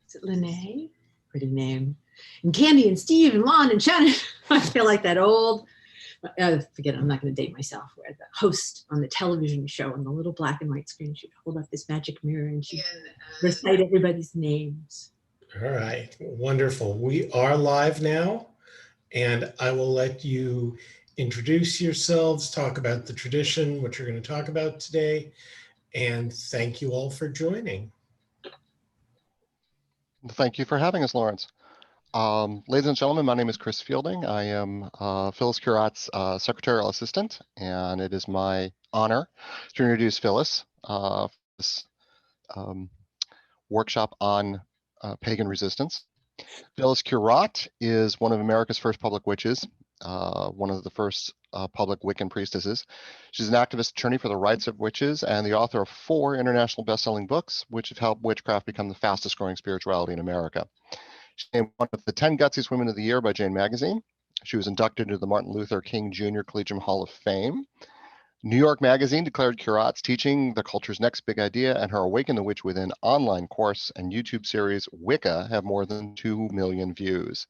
Is it Lene? Pretty name. And Candy and Steve and Lon and Shannon. I feel like that old, forget it, I'm not going to date myself, where the host on the television show on the little black and white screen, she'd hold up this magic mirror and she'd recite everybody's names. All right, wonderful. We are live now, and I will let you introduce yourselves, talk about the tradition, what you're going to talk about today, and thank you all for joining. Thank you for having us, Lawrence. Ladies and gentlemen, my name is Chris Fielding. I am Phyllis Curat's secretarial assistant, and it is my honor to introduce Phyllis for this workshop on pagan resistance. Phyllis Curat is one of America's first public witches, one of the first public Wiccan priestesses. She's an activist attorney for the rights of witches and the author of 4 international best-selling books, which have helped witchcraft become the fastest growing spirituality in America. She's named one of the 10 Gutsiest Women of the Year by Jane Magazine. She was inducted into the Martin Luther King Jr. Collegiate Hall of Fame. New York Magazine declared Curat's teaching the culture's next big idea, and her Awaken the Witch Within online course and YouTube series Wicca have more than 2 million views.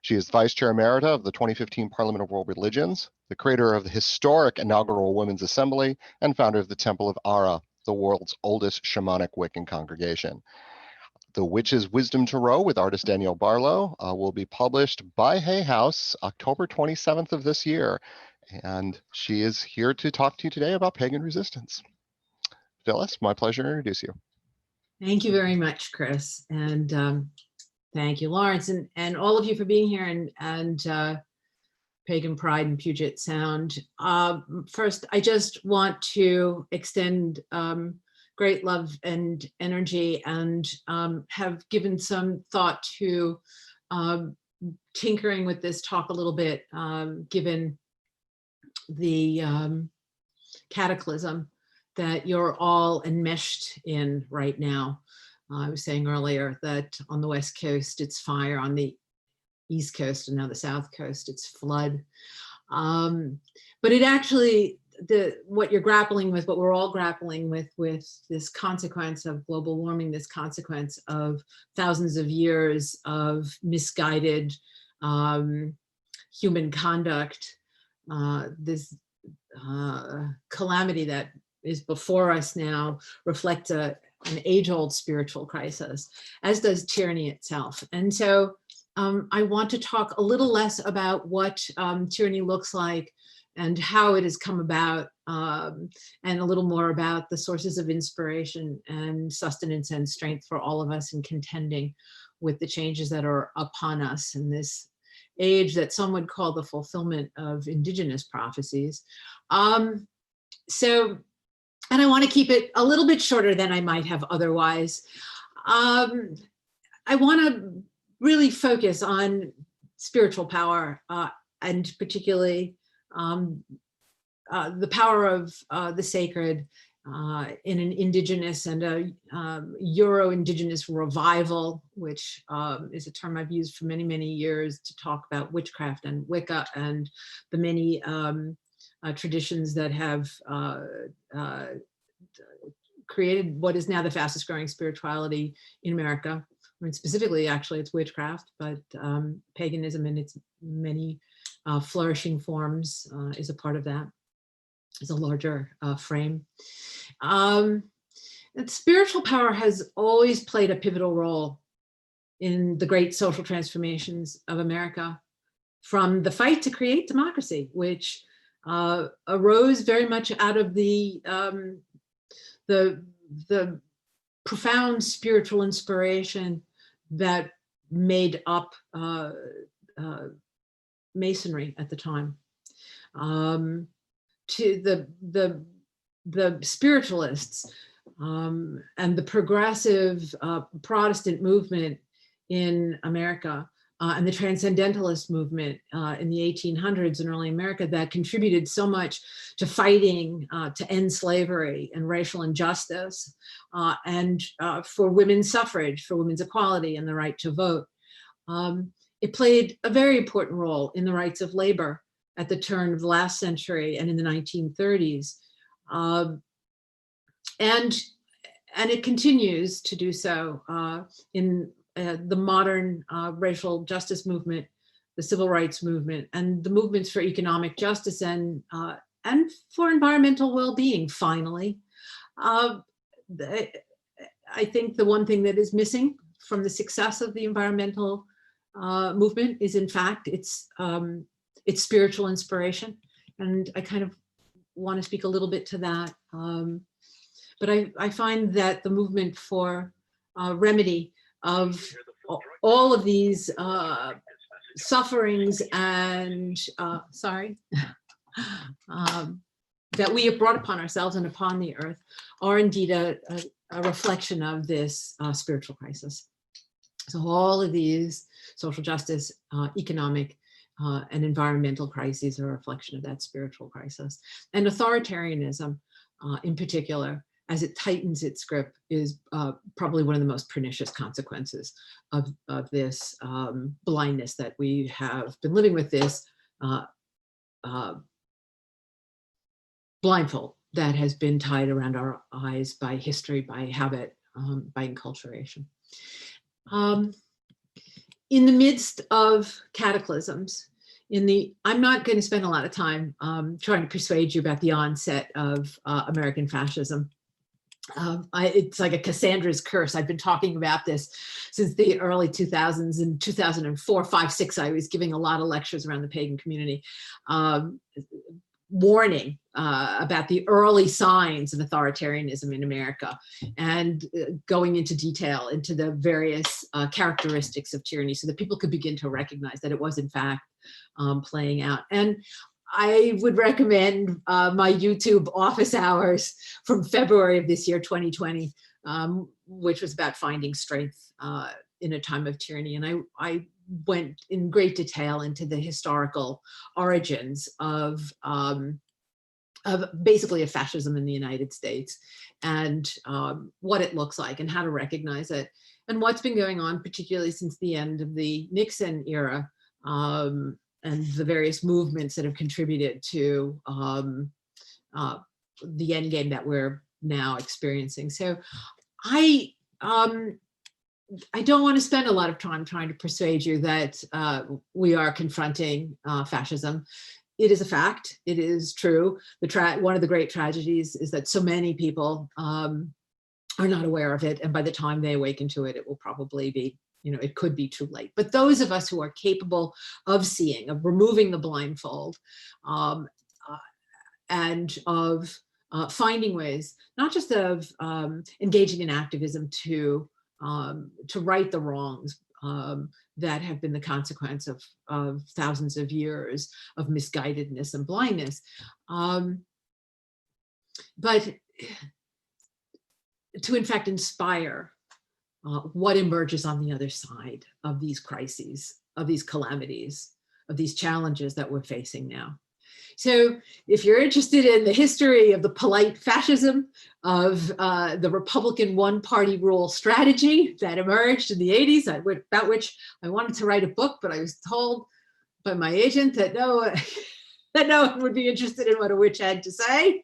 She is Vice Chair Emerita of the 2015 Parliament of World Religions, the creator of the historic inaugural Women's Assembly, and founder of the Temple of Ara, the world's oldest shamanic Wiccan congregation. The Witch's Wisdom Tarot with artist Danielle Barlow will be published by Hay House October 27th of this year. And she is here to talk to you today about pagan resistance. Phyllis, my pleasure to introduce you. Thank you very much, Chris. And thank you, Lawrence, and all of you for being here and Pagan Pride in Puget Sound. First, I just want to extend great love and energy and have given some thought to tinkering with this talk a little bit, given the cataclysm that you're all enmeshed in right now. I was saying earlier that on the West Coast, it's fire, on the East Coast and now the South Coast, it's flood. But it actually, what you're grappling with, what we're all grappling with this consequence of global warming, this consequence of thousands of years of misguided human conduct, this calamity that is before us now reflects an age-old spiritual crisis, as does tyranny itself. And so I want to talk a little less about what tyranny looks like and how it has come about, and a little more about the sources of inspiration and sustenance and strength for all of us in contending with the changes that are upon us in this age that some would call the fulfillment of indigenous prophecies. And I want to keep it a little bit shorter than I might have otherwise. I want to really focus on spiritual power, and particularly the power of the sacred in an indigenous and a Euro-indigenous revival, which is a term I've used for many, many years to talk about witchcraft and Wicca and the many traditions that have created what is now the fastest growing spirituality in America. I mean, specifically, actually, it's witchcraft, but paganism in its many flourishing forms is a part of that. It's a larger frame. And spiritual power has always played a pivotal role in the great social transformations of America, from the fight to create democracy, which arose very much out of the profound spiritual inspiration that made up Masonry at the time. To the spiritualists and the progressive Protestant movement in America, and the transcendentalist movement in the 1800s in early America that contributed so much to fighting to end slavery and racial injustice, and for women's suffrage, for women's equality and the right to vote. It played a very important role in the rights of labor at the turn of the last century and in the 1930s. And and it continues to do so in the modern racial justice movement, the civil rights movement, and the movements for economic justice and for environmental well-being, finally. I think the one thing that is missing from the success of the environmental movement is, in fact, its spiritual inspiration. And I kind of want to speak a little bit to that. But I find that the movement for remedy of all of these sufferings and, that we have brought upon ourselves and upon the earth are indeed a reflection of this spiritual crisis. So all of these social justice, economic, and environmental crises are a reflection of that spiritual crisis. And authoritarianism, in particular, as it tightens its grip, is probably one of the most pernicious consequences of this blindness that we have been living with, this blindfold that has been tied around our eyes by history, by habit, by enculturation. In the midst of cataclysms, I'm not going to spend a lot of time trying to persuade you about the onset of American fascism. It's like a Cassandra's curse. I've been talking about this since the early 2000s. In 2004, 5, 6, I was giving a lot of lectures around the pagan community, warning about the early signs of authoritarianism in America, and going into detail into the various characteristics of tyranny so that people could begin to recognize that it was in fact playing out. And I would recommend my YouTube office hours from February of this year, 2020, which was about finding strength in a time of tyranny. And I went in great detail into the historical origins of basically a fascism in the United States, and what it looks like and how to recognize it, and what's been going on, particularly since the end of the Nixon era, and the various movements that have contributed to the end game that we're now experiencing. So I don't want to spend a lot of time trying to persuade you that we are confronting fascism. It is a fact. It is true. One of the great tragedies is that so many people are not aware of it, and by the time they awaken to it, it will probably be, it could be too late. But those of us who are capable of seeing, of removing the blindfold, and of finding ways, not just of engaging in activism to right the wrongs that have been the consequence of thousands of years of misguidedness and blindness, but to in fact inspire what emerges on the other side of these crises, of these calamities, of these challenges that we're facing now. So if you're interested in the history of the polite fascism of the Republican one-party rule strategy that emerged in the 80s, about which I wanted to write a book, but I was told by my agent that no one would be interested in what a witch had to say,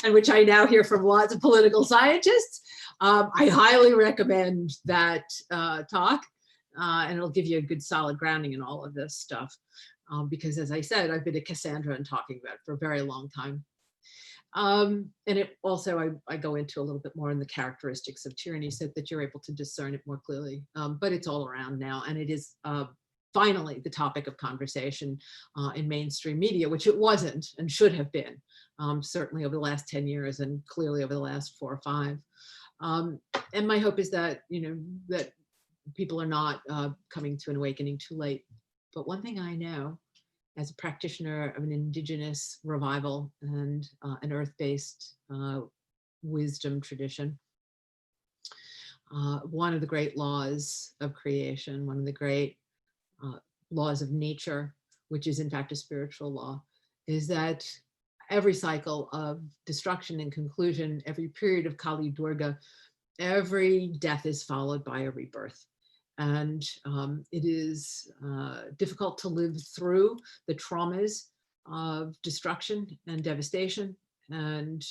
and which I now hear from lots of political scientists. I highly recommend that talk, and it'll give you a good solid grounding in all of this stuff. Because as I said, I've been a Cassandra and talking about it for a very long time. And it also, I go into a little bit more in the characteristics of tyranny so that you're able to discern it more clearly. But it's all around now, and it is finally the topic of conversation in mainstream media, which it wasn't and should have been, certainly over the last 10 years and clearly over the last 4 or 5. And my hope is that, that people are not coming to an awakening too late. But one thing I know, as a practitioner of an indigenous revival and an earth-based wisdom tradition, one of the great laws of creation, one of the great laws of nature, which is in fact a spiritual law, is that every cycle of destruction and conclusion, every period of Kali Durga, every death is followed by a rebirth. And it is difficult to live through the traumas of destruction and devastation and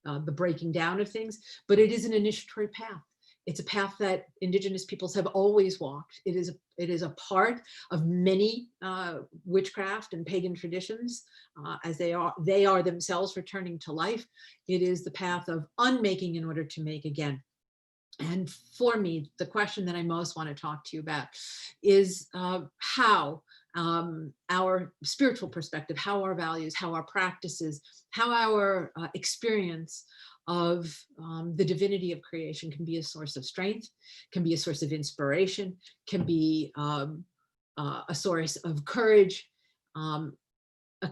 the breaking down of things, but it is an initiatory path. It's a path that Indigenous peoples have always walked. It is a part of many witchcraft and pagan traditions, as they are themselves returning to life. It is the path of unmaking in order to make again. And for me, the question that I most want to talk to you about is how our spiritual perspective, how our values, how our practices, how our experience of the divinity of creation can be a source of strength, can be a source of inspiration, can be a source of courage, a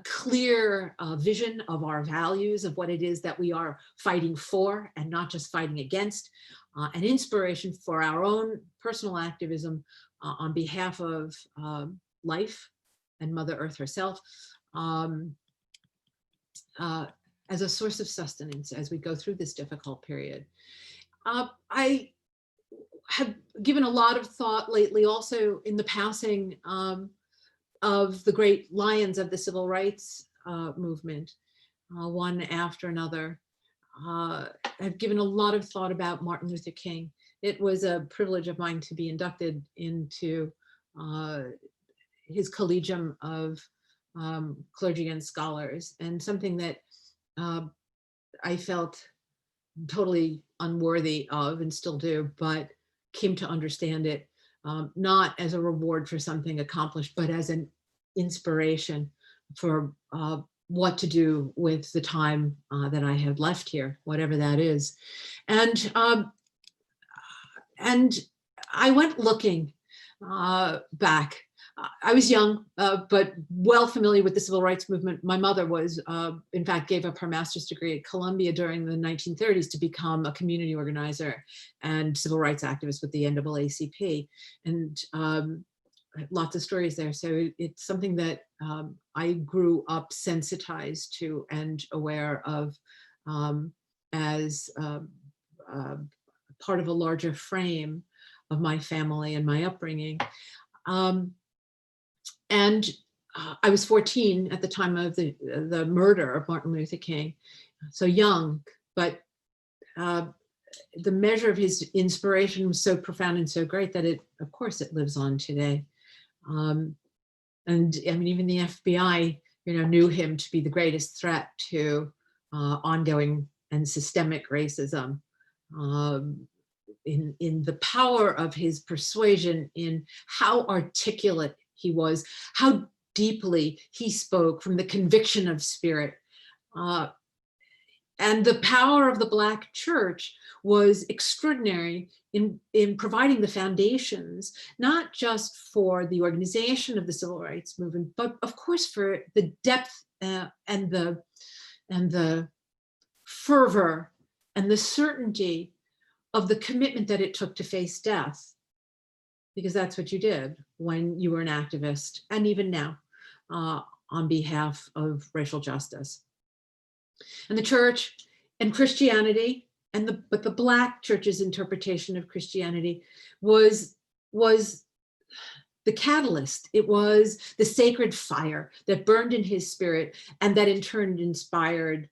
clear vision of our values, of what it is that we are fighting for and not just fighting against, an inspiration for our own personal activism on behalf of life and Mother Earth herself, as a source of sustenance as we go through this difficult period. I have given a lot of thought lately also in the passing of the great lions of the civil rights movement, one after another. I've given a lot of thought about Martin Luther King. It was a privilege of mine to be inducted into his collegium of clergy and scholars, and something that I felt totally unworthy of and still do, but came to understand it not as a reward for something accomplished, but as an inspiration for what to do with the time that I have left here, whatever that is. And I went looking back. I was young, but well familiar with the civil rights movement. My mother was, in fact, gave up her master's degree at Columbia during the 1930s to become a community organizer and civil rights activist with the NAACP. And lots of stories there. So it's something that I grew up sensitized to and aware of as part of a larger frame of my family and my upbringing. And I was 14 at the time of the murder of Martin Luther King, so young, but the measure of his inspiration was so profound and so great that of course, it lives on today. And I mean, even the FBI, knew him to be the greatest threat to ongoing and systemic racism. In the power of his persuasion, in how articulate he was, how deeply he spoke from the conviction of spirit. And the power of the Black church was extraordinary in providing the foundations, not just for the organization of the civil rights movement, but of course for the depth and the fervor and the certainty of the commitment that it took to face death, because that's what you did when you were an activist, and even now, on behalf of racial justice. And the church and Christianity, but the Black church's interpretation of Christianity was the catalyst. It was the sacred fire that burned in his spirit, and that in turn inspired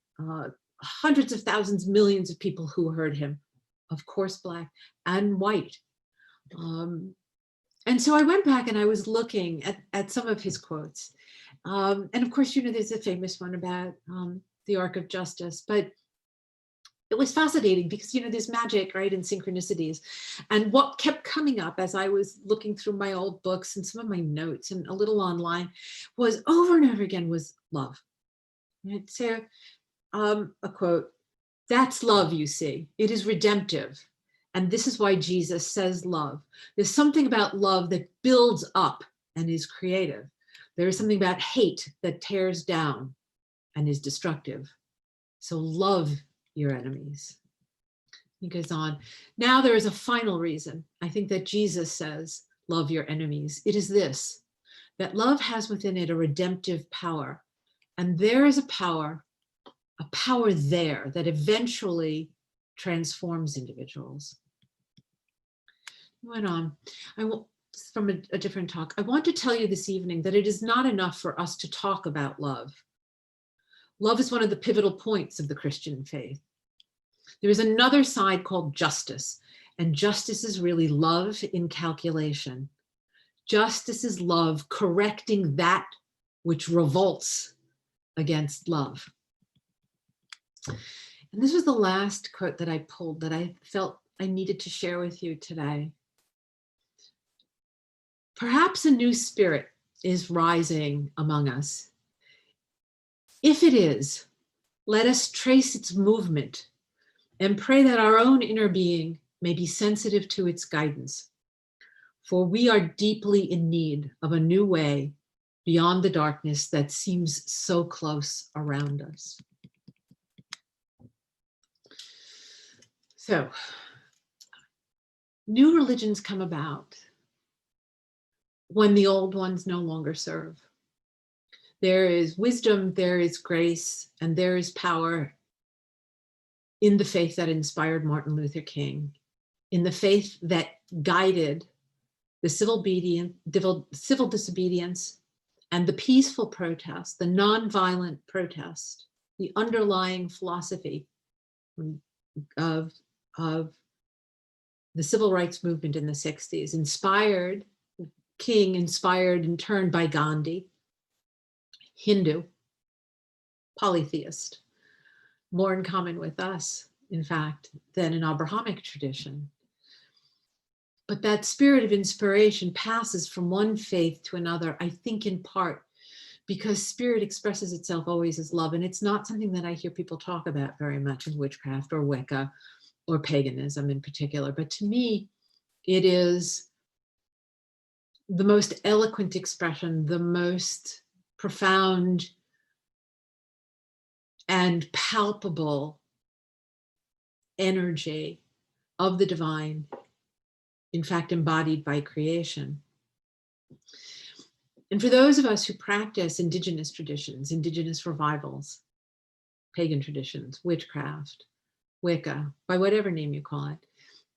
hundreds of thousands, millions of people who heard him, of course, Black and white. And so I went back and I was looking at some of his quotes. And of course, there's a famous one about the arc of justice, but it was fascinating because, there's magic, right, and synchronicities. And what kept coming up as I was looking through my old books and some of my notes and a little online was over and over again was love. Right? So a quote, "That's love, you see. It is redemptive. And this is why Jesus says love. There's something about love that builds up and is creative. There is something about hate that tears down and is destructive. So love your enemies." He goes on. "Now there is a final reason. I think that Jesus says, love your enemies. It is this, that love has within it a redemptive power. And there is a power there that eventually transforms individuals." He went on. From a different talk, "I want to tell you this evening that it is not enough for us to talk about love. Love is one of the pivotal points of the Christian faith. There is another side called justice, and justice is really love in calculation. Justice is love correcting that which revolts against love. And this was the last quote that I pulled that I felt I needed to share with you today. Perhaps a new spirit is rising among us. If it is, let us trace its movement and pray that our own inner being may be sensitive to its guidance. For we are deeply in need of a new way beyond the darkness that seems so close around us. So, new religions come about when the old ones no longer serve. There is wisdom, there is grace, and there is power in the faith that inspired Martin Luther King, in the faith that guided the civil disobedience and the peaceful protest, the nonviolent protest, the underlying philosophy of the civil rights movement in the 60s, inspired in turn by Gandhi, Hindu, polytheist, more in common with us, in fact, than an Abrahamic tradition. But that spirit of inspiration passes from one faith to another, I think in part because spirit expresses itself always as love. And it's not something that I hear people talk about very much in witchcraft or Wicca or paganism in particular. But to me, it is the most eloquent expression, the most profound and palpable energy of the divine, in fact, embodied by creation. And for those of us who practice indigenous traditions, indigenous revivals, pagan traditions, witchcraft, Wicca, by whatever name you call it,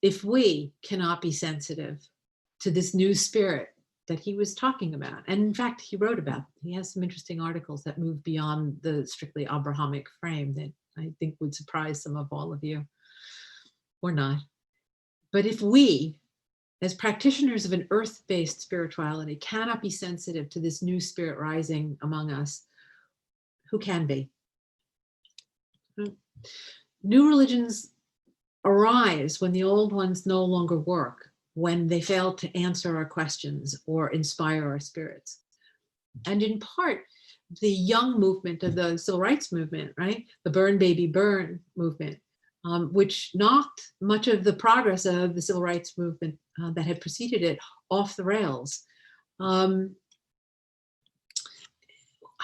if we cannot be sensitive to this new spirit that he was talking about, and in fact, he wrote about, he has some interesting articles that move beyond the strictly Abrahamic frame that I think would surprise some of all of you, or not. But if we, as practitioners of an earth-based spirituality, cannot be sensitive to this new spirit rising among us, who can be? New religions arise when the old ones no longer work, when they fail to answer our questions or inspire our spirits. And in part, the young movement of the civil rights movement, right? The Burn Baby Burn movement, which knocked much of the progress of the civil rights movement that had preceded it off the rails. I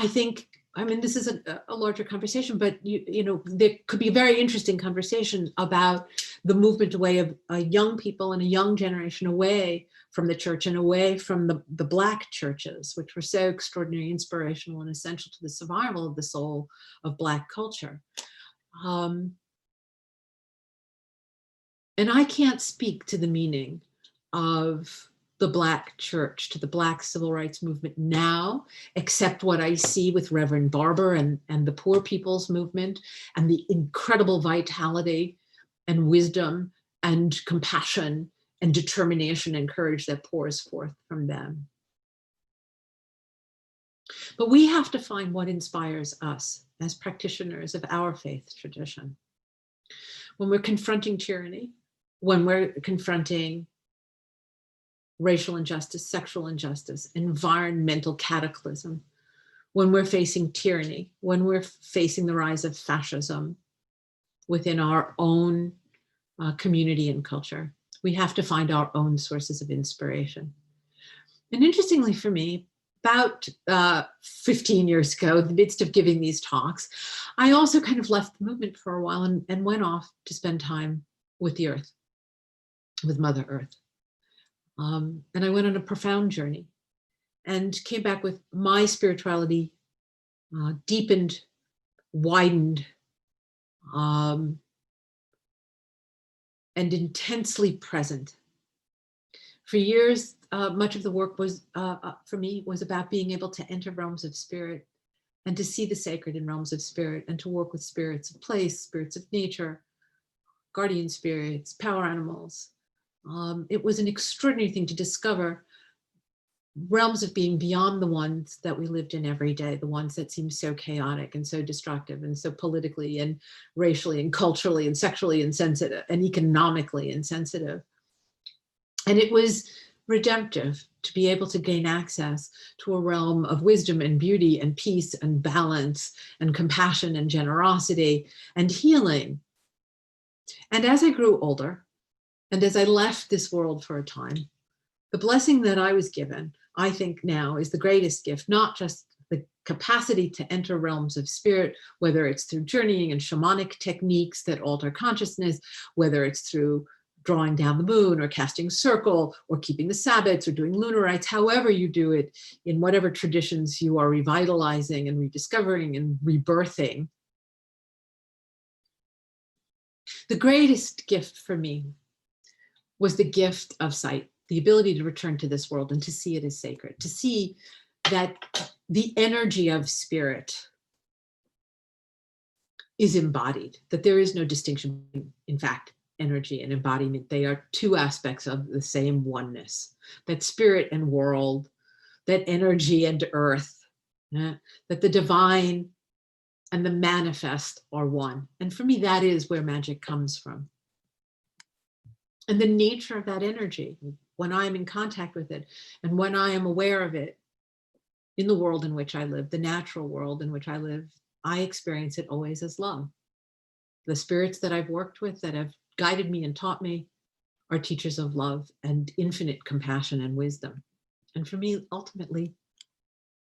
think, I mean, this is a larger conversation, but you know, there could be a very interesting conversation about the movement away of young people and a young generation away from the church and away from the Black churches, which were so extraordinarily inspirational and essential to the survival of the soul of Black culture. And I can't speak to the meaning of the Black church, to the Black civil rights movement now, except what I see with Reverend Barber and the Poor People's Movement and the incredible vitality and wisdom and compassion and determination and courage that pours forth from them. But we have to find what inspires us as practitioners of our faith tradition. When we're confronting tyranny, when we're confronting racial injustice, sexual injustice, environmental cataclysm, when we're facing tyranny, when we're facing the rise of fascism within our own community and culture, we have to find our own sources of inspiration. And interestingly for me, about 15 years ago, in the midst of giving these talks, I also kind of left the movement for a while and went off to spend time with the earth, with Mother Earth. And I went on a profound journey and came back with my spirituality deepened, widened, and intensely present. For years, much of the work was, for me, was about being able to enter realms of spirit and to see the sacred in realms of spirit and to work with spirits of place, spirits of nature, guardian spirits, power animals. It was an extraordinary thing to discover realms of being beyond the ones that we lived in every day, the ones that seem so chaotic and so destructive and so politically and racially and culturally and sexually insensitive and economically insensitive. And it was redemptive to be able to gain access to a realm of wisdom and beauty and peace and balance and compassion and generosity and healing. And as I grew older, and as I left this world for a time, the blessing that I was given, I think now, is the greatest gift, not just the capacity to enter realms of spirit, whether it's through journeying and shamanic techniques that alter consciousness, whether it's through drawing down the moon or casting circle or keeping the Sabbats or doing lunar rites, however you do it, in whatever traditions you are revitalizing and rediscovering and rebirthing. The greatest gift for me was the gift of sight, the ability to return to this world and to see it as sacred, to see that the energy of spirit is embodied, that there is no distinction, in fact, energy and embodiment. They are two aspects of the same oneness, that spirit and world, that energy and earth, that the divine and the manifest are one. And for me, that is where magic comes from. And the nature of that energy, when I'm in contact with it and when I am aware of it in the world in which I live, the natural world in which I live, I experience it always as love. The spirits that I've worked with that have guided me and taught me are teachers of love and infinite compassion and wisdom. And for me, ultimately,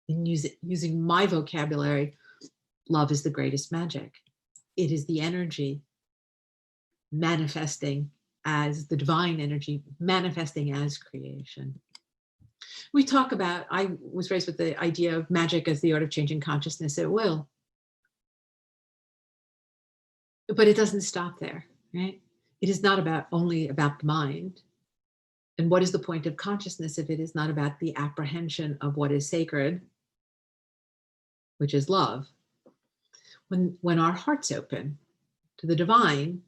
in using my vocabulary, love is the greatest magic. It is the energy manifesting as the divine energy, manifesting as creation. We talk about, I was raised with the idea of magic as the art of changing consciousness at will. But it doesn't stop there, right? It is not only about the mind. And what is the point of consciousness if it is not about the apprehension of what is sacred, which is love? When our hearts open to the divine,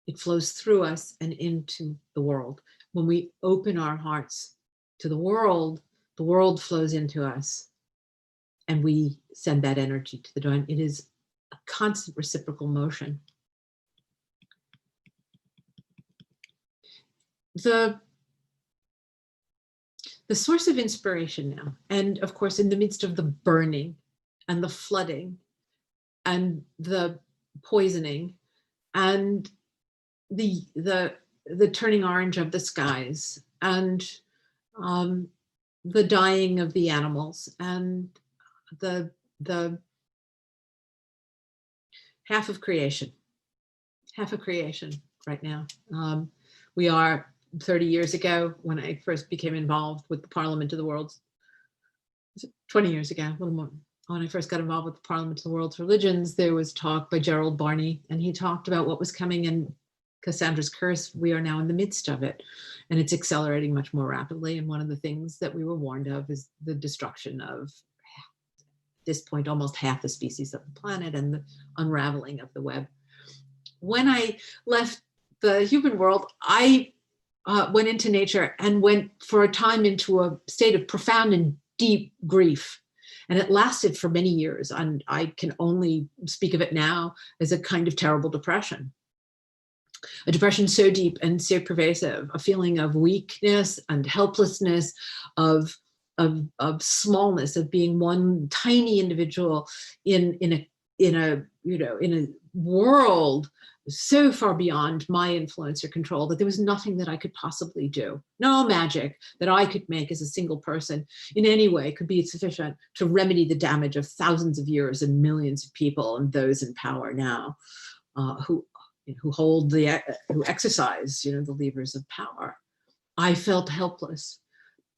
it flows through us and into the world. When we open our hearts to the world flows into us and we send that energy to the divine. It is a constant reciprocal motion. The source of inspiration now, and of course, in the midst of the burning and the flooding and the poisoning and the turning orange of the skies and the dying of the animals and the half of creation right now. We are 30 years ago when I first became involved with the Parliament of the World's, 20 years ago, a little more. When I first got involved with the Parliament of the World's Religions, there was talk by Gerald Barney, and he talked about what was coming in Cassandra's Curse. We are now in the midst of it, and it's accelerating much more rapidly. And one of the things that we were warned of is the destruction of, at this point, almost half the species of the planet and the unraveling of the web. When I left the human world, I went into nature and went for a time into a state of profound and deep grief. And it lasted for many years. And I can only speak of it now as a kind of terrible depression. A depression so deep and so pervasive, a feeling of weakness and helplessness, of smallness, of being one tiny individual in a world so far beyond my influence or control that there was nothing that I could possibly do. No magic that I could make as a single person in any way could be sufficient to remedy the damage of thousands of years and millions of people and those in power now who exercise, the levers of power. I felt helpless.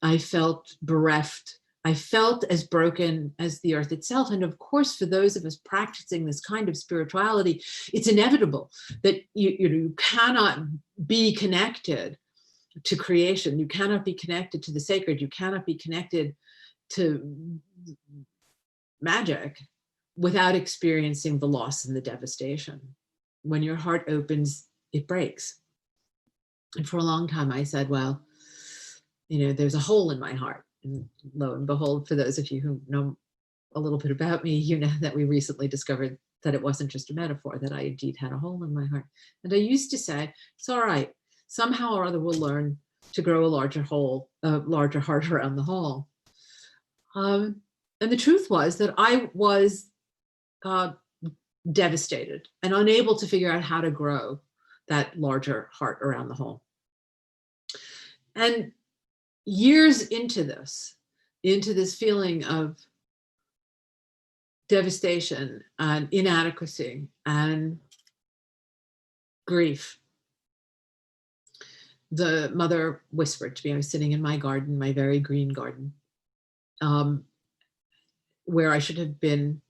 I felt bereft. I felt as broken as the earth itself. And of course, for those of us practicing this kind of spirituality, it's inevitable that you cannot be connected to creation. You cannot be connected to the sacred. You cannot be connected to magic without experiencing the loss and the devastation. When your heart opens, it breaks. And for a long time I said, well, there's a hole in my heart. And lo and behold, for those of you who know a little bit about me, you know that we recently discovered that it wasn't just a metaphor, that I indeed had a hole in my heart. And I used to say, it's all right. Somehow or other we'll learn to grow a larger heart around the hole. And the truth was that I was devastated and unable to figure out how to grow that larger heart around the hole. And years into this feeling of devastation and inadequacy and grief, the mother whispered to me, I was sitting in my garden, my very green garden, where I should have been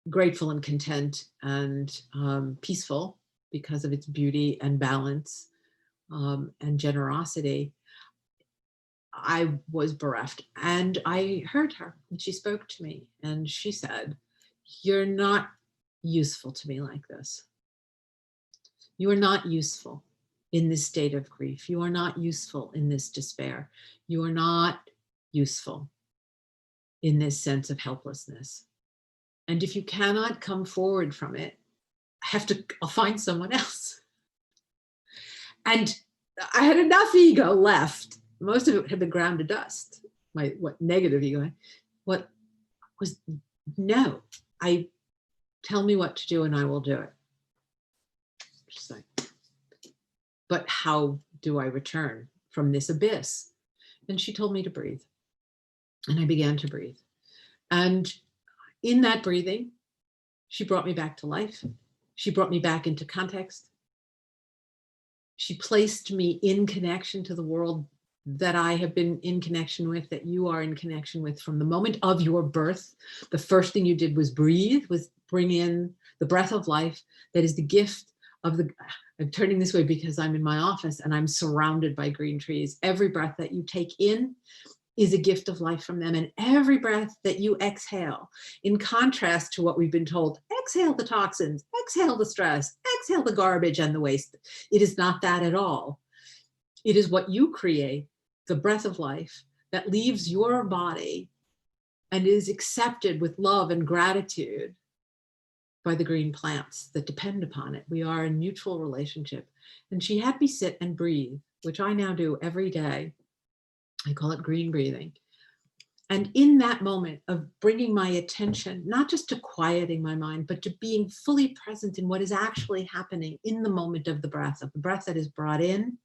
grateful and content and peaceful because of its beauty and balance and generosity. I was bereft, and I heard her, and she spoke to me, and she said, "You're not useful to me like this. You are not useful in this state of grief. You are not useful in this despair. You are not useful in this sense of helplessness. And if you cannot come forward from it, I'll find someone else." And I had enough ego left. Most of it had been ground to dust. What negative ego? What was, no, tell me what to do and I will do it. Just like, but how do I return from this abyss? And she told me to breathe. And I began to breathe. And in that breathing, she brought me back to life. She brought me back into context. She placed me in connection to the world that I have been in connection with, that you are in connection with from the moment of your birth. The first thing you did was breathe, was bring in the breath of life that is the gift of I'm turning this way because I'm in my office and I'm surrounded by green trees. Every breath that you take in is a gift of life from them. And every breath that you exhale, in contrast to what we've been told, exhale the toxins, exhale the stress, exhale the garbage and the waste. It is not that at all. It is what you create, the breath of life that leaves your body and is accepted with love and gratitude by the green plants that depend upon it. We are in mutual relationship. And she had me sit and breathe, which I now do every day. I call it green breathing. And in that moment of bringing my attention, not just to quieting my mind, but to being fully present in what is actually happening in the moment of the breath that is brought in,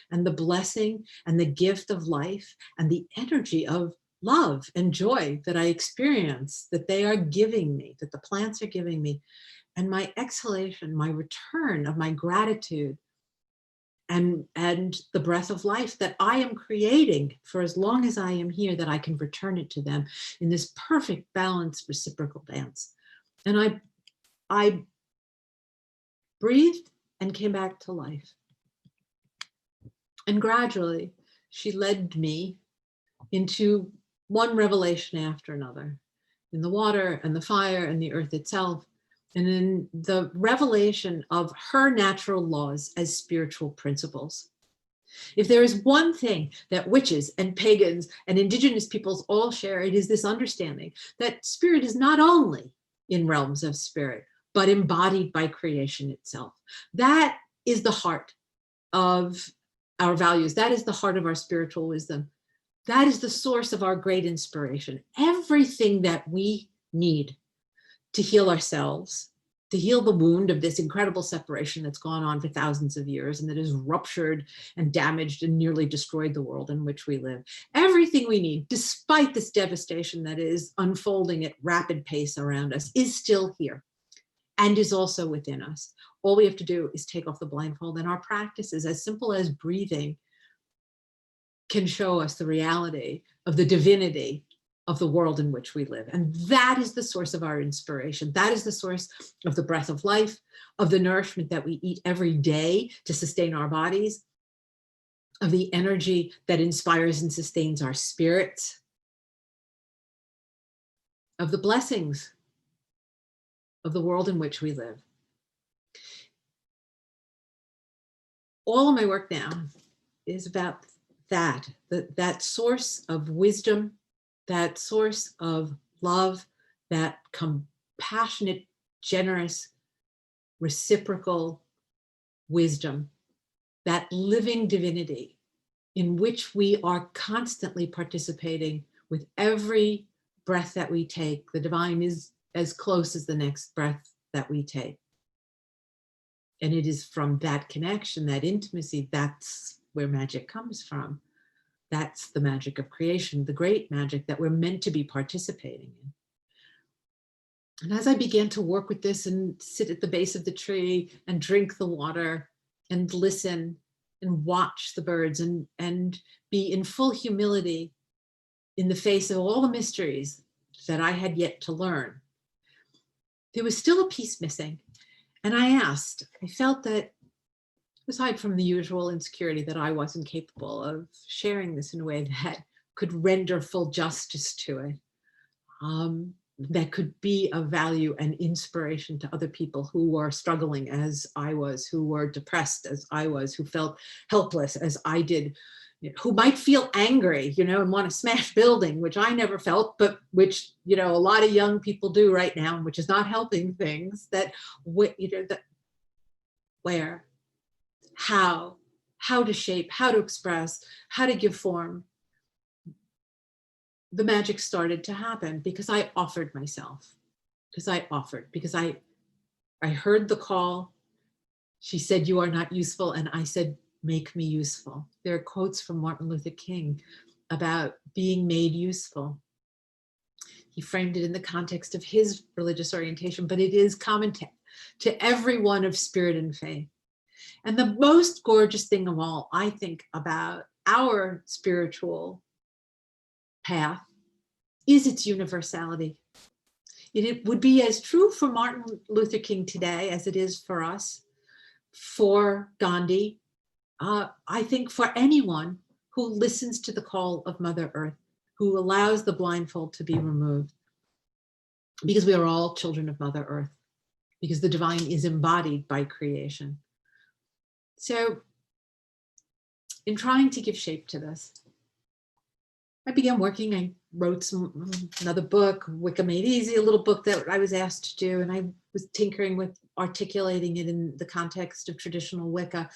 and the blessing and the gift of life and the energy of love and joy that I experience, that they are giving me, that the plants are giving me, and my exhalation, my return of my gratitude and the breath of life that I am creating for as long as I am here, that I can return it to them in this perfect balanced reciprocal dance. And I breathed and came back to life. And gradually she led me into one revelation after another, in the water and the fire and the earth itself, and in the revelation of her natural laws as spiritual principles. If there is one thing that witches and pagans and indigenous peoples all share, it is this understanding that spirit is not only in realms of spirit, but embodied by creation itself. That is the heart of our values. That is the heart of our spiritual wisdom. That is the source of our great inspiration. Everything that we need to heal ourselves, to heal the wound of this incredible separation that's gone on for thousands of years and that has ruptured and damaged and nearly destroyed the world in which we live. Everything we need, despite this devastation that is unfolding at rapid pace around us, is still here and is also within us. All we have to do is take off the blindfold, and our practices, as simple as breathing, can show us the reality of the divinity of the world in which we live. And that is the source of our inspiration. That is the source of the breath of life, of the nourishment that we eat every day to sustain our bodies, of the energy that inspires and sustains our spirits, of the blessings of the world in which we live. all of my work now is about that source of wisdom, that source of love, that compassionate, generous, reciprocal wisdom, that living divinity in which we are constantly participating with every breath that we take. The divine is as close as the next breath that we take. And it is from that connection, that intimacy, that's where magic comes from. That's the magic of creation, the great magic that we're meant to be participating in. And as I began to work with this and sit at the base of the tree and drink the water and listen and watch the birds and be in full humility in the face of all the mysteries that I had yet to learn, there was still a piece missing. And I felt that aside from the usual insecurity that I wasn't capable of sharing this in a way that could render full justice to it, that could be of value and inspiration to other people who are struggling as I was, who were depressed as I was, who felt helpless as I did, who might feel angry, and want to smash building, which I never felt, but which, a lot of young people do right now, which is not helping things. That, where, how to shape, how to express, how to give form. The magic started to happen because I offered myself, because I heard the call. She said, "You are not useful." And I said, "Make me useful." There are quotes from Martin Luther King about being made useful. He framed it in the context of his religious orientation, but it is common to everyone of spirit and faith. And the most gorgeous thing of all, I think, about our spiritual path is its universality. It would be as true for Martin Luther King today as it is for us, for Gandhi, I think for anyone who listens to the call of Mother Earth, who allows the blindfold to be removed, because we are all children of Mother Earth, because the divine is embodied by creation. So in trying to give shape to this, I began working. I wrote another book, Wicca Made Easy, a little book that I was asked to do, and I was tinkering with articulating it in the context of traditional Wicca.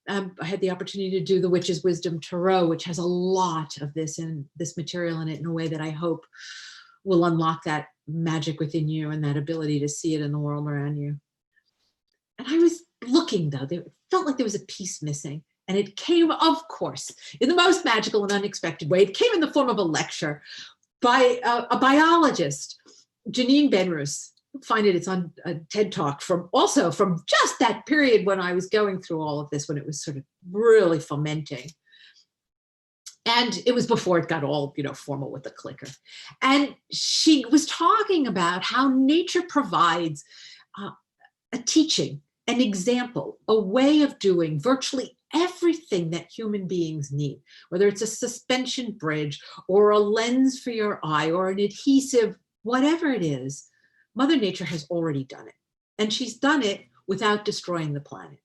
I had the opportunity to do the Witch's Wisdom Tarot, which has a lot of this material in it in a way that I hope will unlock that magic within you and that ability to see it in the world around you. And I was looking, though, it felt like there was a piece missing. And it came, of course, in the most magical and unexpected way. It came in the form of a lecture by a biologist, Janine Benrus. Find it, it's on a TED Talk from just that period when I was going through all of this, when it was sort of really fomenting. And it was before it got all, formal with the clicker. And she was talking about how nature provides a teaching, an example, a way of doing virtually everything that human beings need, whether it's a suspension bridge or a lens for your eye or an adhesive, whatever it is. Mother Nature has already done it. And she's done it without destroying the planet.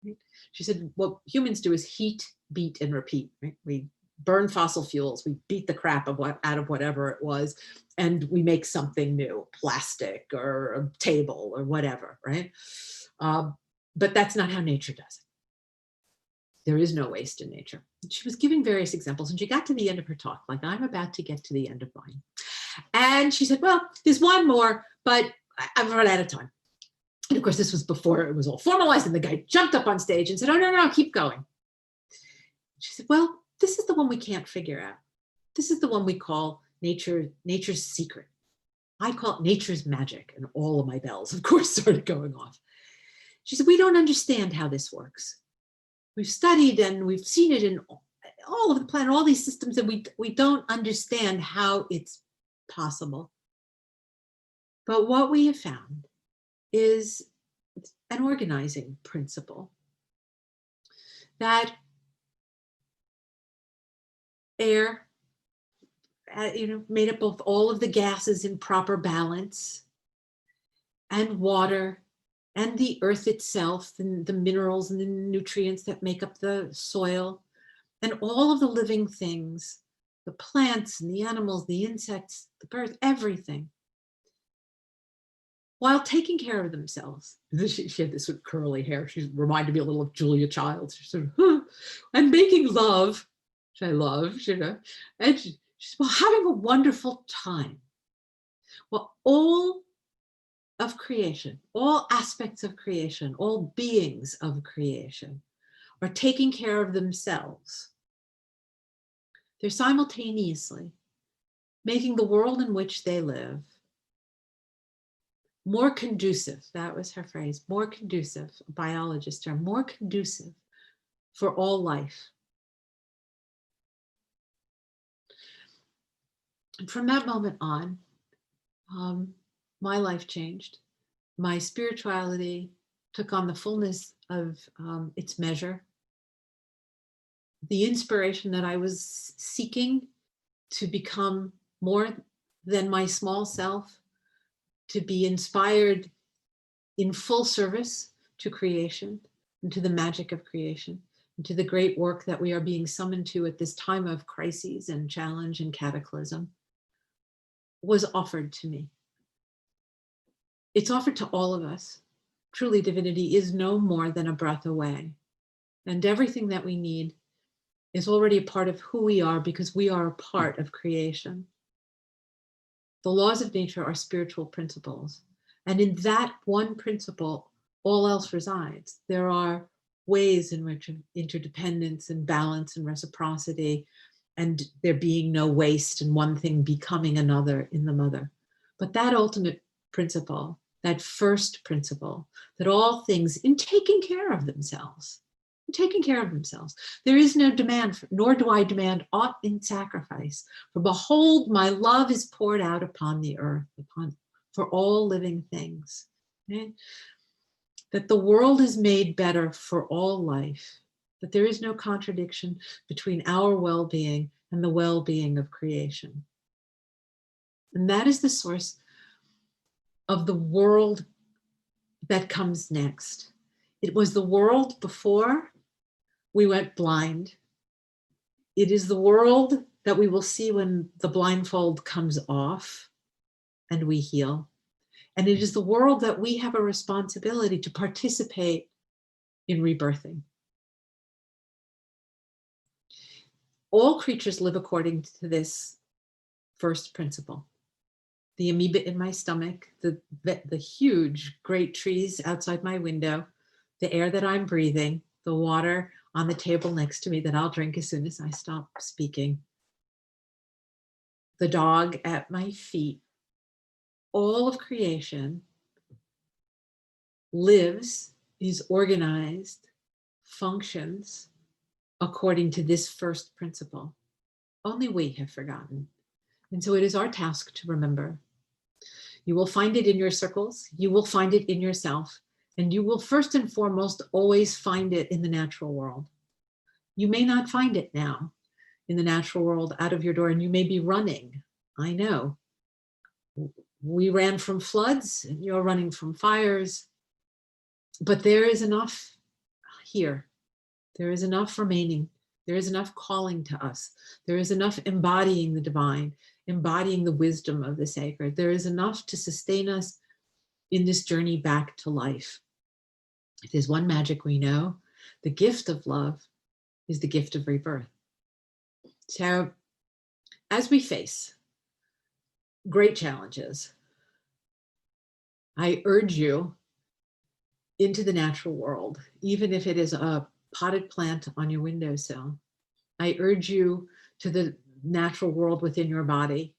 Right? She said, what humans do is heat, beat, and repeat. Right? We burn fossil fuels, we beat the crap out of whatever it was, and we make something new, plastic or a table or whatever, right? But that's not how nature does it. There is no waste in nature. She was giving various examples, and she got to the end of her talk, like I'm about to get to the end of mine. And she said, well, there's one more, but I've run out of time. And of course, this was before it was all formalized, and the guy jumped up on stage and said, oh, no, keep going. She said, well, this is the one we can't figure out. This is the one we call nature's secret. I call it nature's magic, and all of my bells, of course, started going off. She said, we don't understand how this works. We've studied and we've seen it in all of the planet, all these systems, and we don't understand how it's possible. But what we have found is an organizing principle that air, made up of all of the gases in proper balance, and water and the earth itself, and the minerals and the nutrients that make up the soil, and all of the living things, the plants and the animals, the insects, the birds, everything, while taking care of themselves. She had this curly hair. She reminded me a little of Julia Childs. She said, huh, and making love, which I love, you know, and she's well, having a wonderful time. Well, all of creation, all aspects of creation, all beings of creation are taking care of themselves. They're simultaneously making the world in which they live more conducive. That was her phrase, more conducive, a biologist term, more conducive for all life. And from that moment on, my life changed. My spirituality took on the fullness of its measure. The inspiration that I was seeking to become more than my small self, to be inspired in full service to creation and to the magic of creation and to the great work that we are being summoned to at this time of crises and challenge and cataclysm, was offered to me. It's offered to all of us. Truly, divinity is no more than a breath away. And everything that we need is already a part of who we are, because we are a part of creation. The laws of nature are spiritual principles. And in that one principle, all else resides. There are ways in which interdependence and balance and reciprocity, and there being no waste and one thing becoming another in the mother. But that ultimate principle, that first principle, that all things in taking care of themselves, there is no demand, nor do I demand aught in sacrifice. For behold, my love is poured out upon the earth, for all living things. Okay? That the world is made better for all life, that there is no contradiction between our well-being and the well-being of creation. And that is the source of the world that comes next. It was the world before we went blind. It is the world that we will see when the blindfold comes off and we heal. And it is the world that we have a responsibility to participate in rebirthing. All creatures live according to this first principle. The amoeba in my stomach, the huge, great trees outside my window, the air that I'm breathing, the water on the table next to me that I'll drink as soon as I stop speaking, the dog at my feet, all of creation lives, is organized, functions according to this first principle. Only we have forgotten. And so it is our task to remember. You will find it in your circles, you will find it in yourself, and you will first and foremost always find it in the natural world. You may not find it now in the natural world out of your door, and you may be running. I know. We ran from floods, and you're running from fires, but there is enough here. There is enough remaining. There is enough calling to us. There is enough embodying the divine, embodying the wisdom of the sacred. There is enough to sustain us in this journey back to life. If there's one magic we know, the gift of love is the gift of rebirth. So as we face great challenges, I urge you into the natural world, even if it is a potted plant on your windowsill. I urge you to the natural world within your body,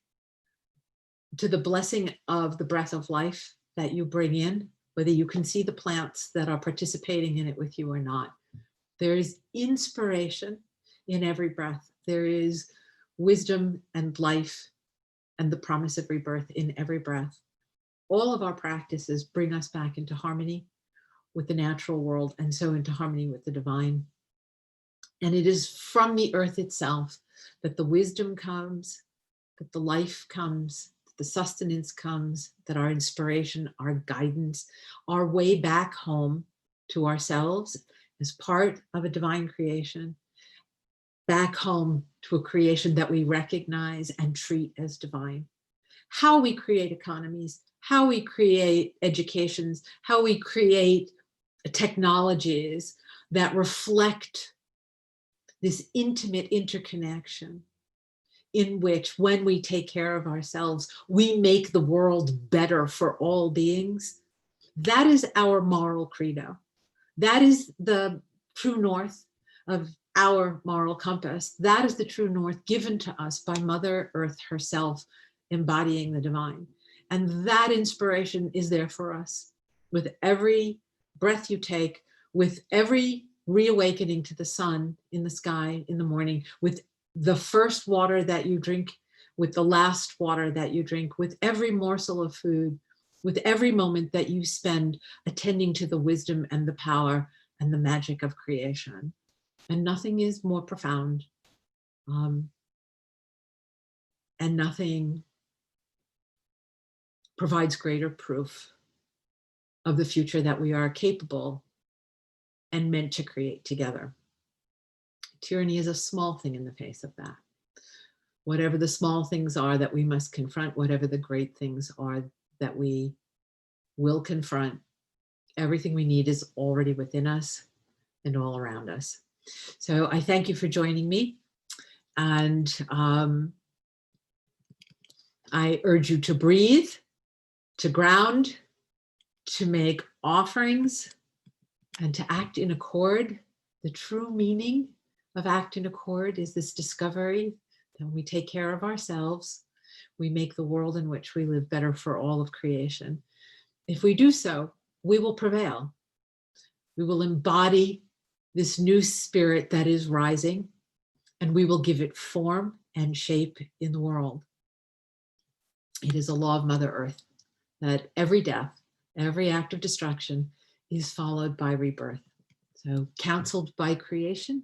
to the blessing of the breath of life that you bring in, whether you can see the plants that are participating in it with you or not. There is inspiration in every breath. There is wisdom and life and the promise of rebirth in every breath. All of our practices bring us back into harmony with the natural world, and so into harmony with the divine. And it is from the earth itself that the wisdom comes, that the life comes, that the sustenance comes, that our inspiration, our guidance, our way back home to ourselves as part of a divine creation, back home to a creation that we recognize and treat as divine. How we create economies, how we create educations, how we create technologies that reflect this intimate interconnection in which, when we take care of ourselves, we make the world better for all beings. That is our moral credo. That is the true north of our moral compass. That is the true north given to us by Mother Earth herself, embodying the divine. And that inspiration is there for us with every breath you take, with every reawakening to the sun in the sky in the morning, with the first water that you drink, with the last water that you drink, with every morsel of food, with every moment that you spend attending to the wisdom and the power and the magic of creation. And nothing is more profound, and nothing provides greater proof of the future that we are capable and meant to create together. Tyranny is a small thing in the face of that. Whatever the small things are that we must confront, whatever the great things are that we will confront, everything we need is already within us and all around us. So I thank you for joining me. And I urge you to breathe, to ground, to make offerings, and to act in accord. The true meaning of act in accord is this discovery that when we take care of ourselves, we make the world in which we live better for all of creation. If we do so, we will prevail. We will embody this new spirit that is rising, and we will give it form and shape in the world. It is a law of Mother Earth that every death, every act of destruction is followed by rebirth. So, counseled by creation,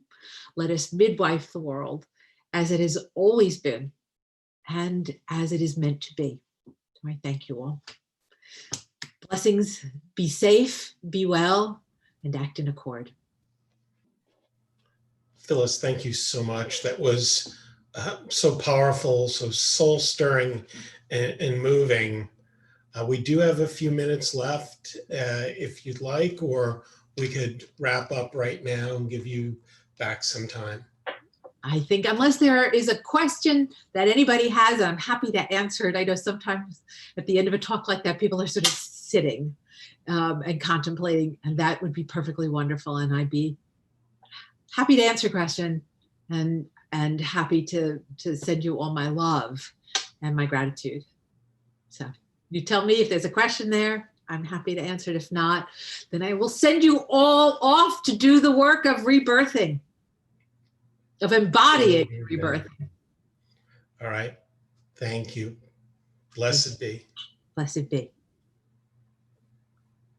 let us midwife the world as it has always been and as it is meant to be. So I thank you all. Blessings, be safe, be well, and act in accord. Phyllis, thank you so much. That was so powerful, so soul-stirring and moving. We do have a few minutes left if you'd like, or we could wrap up right now and give you back some time. I think unless there is a question that anybody has, I'm happy to answer it. I know sometimes at the end of a talk like that, people are sort of sitting and contemplating, and that would be perfectly wonderful. And I'd be happy to answer a question and happy to send you all my love and my gratitude. So you tell me if there's a question there, I'm happy to answer it. If not, then I will send you all off to do the work of rebirthing, of embodying rebirth. All right. Thank you. Blessed be. Blessed be.